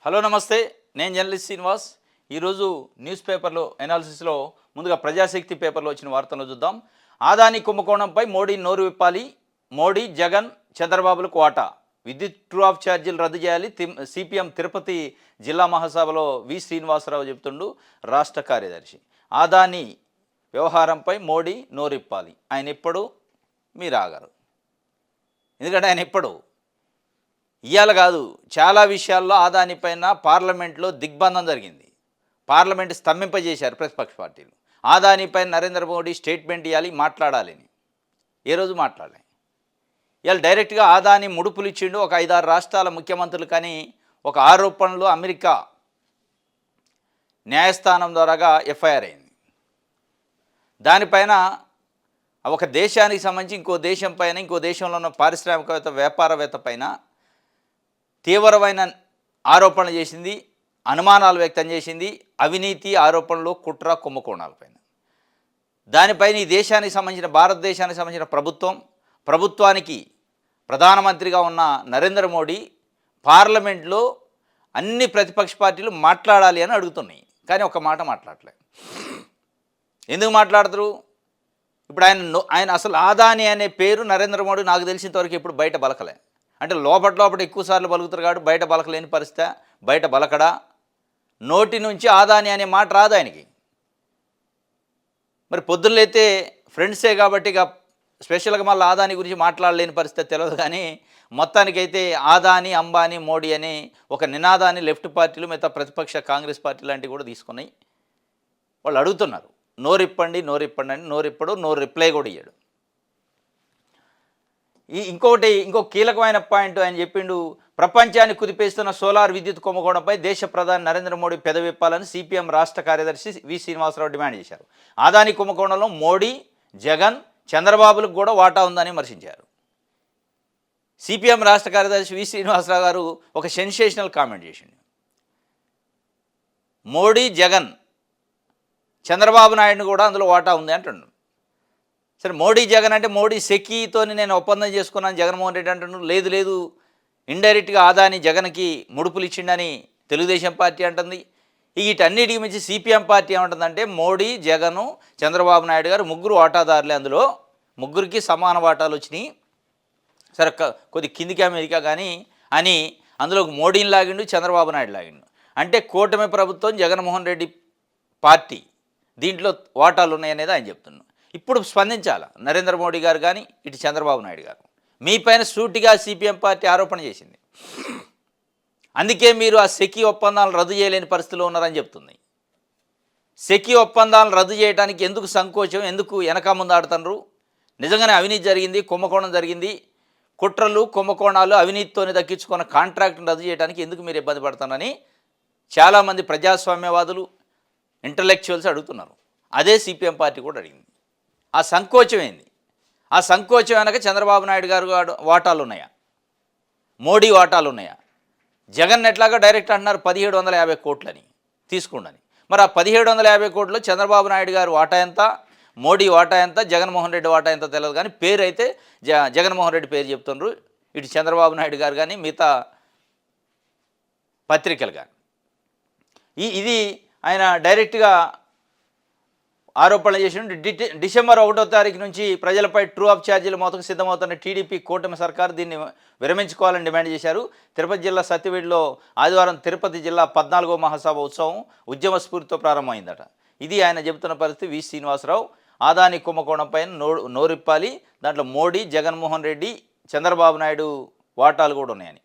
Hello నమస్తే, నేను journalist Srinivas. ఈరోజు న్యూస్ పేపర్లో ఎనాలిసిస్లో ముందుగా ప్రజాశక్తి పేపర్లో వచ్చిన వార్తలు చూద్దాం. ఆదాని కుంభకోణంపై మోడీ నోరు విప్పాలి, మోడీ జగన్ చంద్రబాబులకు వాటా, విద్యుత్ ట్రూ ఆఫ్ ఛార్జీలు రద్దు చేయాలి. సిపిఎం తిరుపతి జిల్లా మహాసభలో వి శ్రీనివాసరావు చెబుతుండు. రాష్ట్ర కార్యదర్శి ఆదాని వ్యవహారంపై మోడీ నోరిప్పాలి. ఆయన ఎప్పుడు మీరు ఆగరు, ఎందుకంటే ఆయన ఎప్పుడు ఇవాళ కాదు, చాలా విషయాల్లో ఆదాని పైన పార్లమెంట్లో దిగ్బంధం జరిగింది. పార్లమెంట్ స్తంభింపజేశారు ప్రతిపక్ష పార్టీలు. ఆదాని పైన నరేంద్ర మోడీ స్టేట్మెంట్ ఇవ్వాలి, మాట్లాడాలని. ఏ రోజు మాట్లాడలే. ఇవాళ డైరెక్ట్గా ఆదాని ముడుపులు ఇచ్చిండు ఒక 5-6 రాష్ట్రాల ముఖ్యమంత్రులు. కానీ ఒక ఆరోపణలు అమెరికా న్యాయస్థానం ద్వారాగా ఎఫ్ఐఆర్ అయింది. దానిపైన ఒక దేశానికి సంబంధించి ఇంకో దేశం పైన, ఇంకో దేశంలో ఉన్న పారిశ్రామికవేత్త వ్యాపారవేత్త పైన తీవ్రమైన ఆరోపణలు చేసింది, అనుమానాలు వ్యక్తం చేసింది. అవినీతి ఆరోపణలు, కుట్ర, కుంభకోణాలపైన. దానిపైన ఈ దేశానికి సంబంధించిన, భారతదేశానికి సంబంధించిన ప్రభుత్వానికి ప్రధానమంత్రిగా ఉన్న నరేంద్ర మోడీ పార్లమెంట్లో అన్ని ప్రతిపక్ష పార్టీలు మాట్లాడాలి అని అడుగుతున్నాయి. కానీ ఒక మాట మాట్లాడలేదు. ఎందుకు మాట్లాడతారు? ఇప్పుడు ఆయన అసలు ఆదాని అనే పేరు నరేంద్ర మోడీ నాకు తెలిసినంతవరకు ఇప్పుడు బయట బలకలే. అంటే లోపల ఎక్కువసార్లు బలుకుతారు కాబట్టి బయట బలకలేని పరిస్థితి. బయట బలకడా, నోటి నుంచి ఆదాని అనే మాట రాదు ఆయనకి. మరి పొద్దున్నైతే ఫ్రెండ్సే కాబట్టి ఇక స్పెషల్గా మళ్ళీ ఆదాని గురించి మాట్లాడలేని పరిస్థితి తెలియదు. కానీ మొత్తానికైతే ఆదాని, అంబానీ, మోడీ అని ఒక నినాదాన్ని లెఫ్ట్ పార్టీలు, మిగతా ప్రతిపక్ష కాంగ్రెస్ పార్టీ లాంటివి కూడా తీసుకున్నాయి. వాళ్ళు అడుగుతున్నారు నోరిప్పండి అని. నోరిప్పడు, నో రిప్లై కూడా ఇయ్యాడు. ఇంకో కీలకమైన పాయింట్ ఆయన చెప్పిండు. ప్రపంచాన్ని కుదిపేస్తున్న సోలార్ విద్యుత్ కుంభకోణంపై దేశ ప్రధాని నరేంద్ర మోడీ పెదవిప్పాలని సిపిఎం రాష్ట్ర కార్యదర్శి వి శ్రీనివాసరావు డిమాండ్ చేశారు. ఆదాని కుంభకోణంలో మోడీ, జగన్, చంద్రబాబులకు కూడా వాటా ఉందని విమర్శించారు. సిపిఎం రాష్ట్ర కార్యదర్శి వి శ్రీనివాసరావు గారు ఒక సెన్సేషనల్ కామెంట్ చేసిండు. మోడీ, జగన్, చంద్రబాబు నాయుడుని కూడా అందులో వాటా ఉంది అంటున్నాడు. సరే, మోడీ జగన్ అంటే మోడీ సెకీతో నేను ఒప్పందం చేసుకున్నాను జగన్మోహన్ రెడ్డి అంటున్నాడు. లేదు, ఇండైరెక్ట్గా ఆదాని జగన్కి ముడుపులు ఇచ్చిండని తెలుగుదేశం పార్టీ అంటుంది. వీటన్నిటికి మించి సిపిఎం పార్టీ ఏమంటుందంటే మోడీ, జగను, చంద్రబాబు నాయుడు గారు ముగ్గురు వాటాదారులే, అందులో ముగ్గురికి సమాన వాటాలు వచ్చినాయి. సరే, కొద్ది కిందికి అమెరికా కానీ అని అందులో మోడీని లాగిండు, చంద్రబాబు నాయుడు లాగిండు. అంటే కూటమి ప్రభుత్వం, జగన్మోహన్ రెడ్డి పార్టీ దీంట్లో వాటాలు ఉన్నాయనేది ఆయన చెప్తున్నాడు. ఇప్పుడు స్పందించాలి నరేంద్ర మోడీ గారు కానీ, ఇటు చంద్రబాబు నాయుడు గారు. మీ పైన సూటిగా సిపిఎం పార్టీ ఆరోపణ చేసింది. అందుకే మీరు ఆ సెకీ ఒప్పందాలను రద్దు చేయలేని పరిస్థితిలో ఉన్నారని చెప్తుంది. సెకీ ఒప్పందాలను రద్దు చేయడానికి ఎందుకు సంకోచం, ఎందుకు వెనక ముందు ఆడుతున్నారు? నిజంగానే అవినీతి జరిగింది, కుంభకోణం జరిగింది. కుట్రలు, కుంభకోణాలు, అవినీతితోనే దక్కించుకున్న కాంట్రాక్ట్ను రద్దు చేయడానికి ఎందుకు మీరు ఇబ్బంది పడతారని చాలామంది ప్రజాస్వామ్యవాదులు, ఇంటలెక్చువల్స్ అడుగుతున్నారు. అదే సిపిఎం పార్టీ కూడా అడిగింది. ఆ సంకోచం ఏంది? ఆ సంకోచం వెనక చంద్రబాబు నాయుడు గారు వాటాలు ఉన్నాయా, మోడీ వాటాలు ఉన్నాయా? జగన్ ఎట్లాగా డైరెక్ట్ అంటున్నారు 1750 కోట్లని తీసుకుండని. మరి ఆ 1750 కోట్లు చంద్రబాబు నాయుడు గారు వాటా ఎంత, మోడీ వాటా ఎంత, జగన్మోహన్ రెడ్డి వాటా ఎంత తెలియదు. కానీ పేరు అయితే జగన్మోహన్ రెడ్డి పేరు చెప్తున్నారు. ఇటు చంద్రబాబు నాయుడు గారు కానీ, మిగతా పత్రికలు కానీ. ఇది ఆయన డైరెక్ట్గా ఆరోపణలు చేసి డిసెంబర్ 1వ తారీఖు నుంచి ప్రజలపై ట్రూ ఆఫ్ ఛార్జీలు మోతకు సిద్ధమవుతున్న టీడీపీ కూటమి సర్కారు దీన్ని విరమించుకోవాలని డిమాండ్ చేశారు. తిరుపతి జిల్లా సత్యవేడిలో ఆదివారం తిరుపతి జిల్లా 14వ మహాసభ ఉత్సవం ఉద్యమ స్ఫూర్తితో ప్రారంభమైందట. ఇది ఆయన చెబుతున్న పరిస్థితి. వి శ్రీనివాసరావు ఆదాని కుంభకోణం పైన నోరిప్పాలి, దాంట్లో మోడీ, జగన్మోహన్ రెడ్డి, చంద్రబాబు నాయుడు వాటాలు కూడా ఉన్నాయని.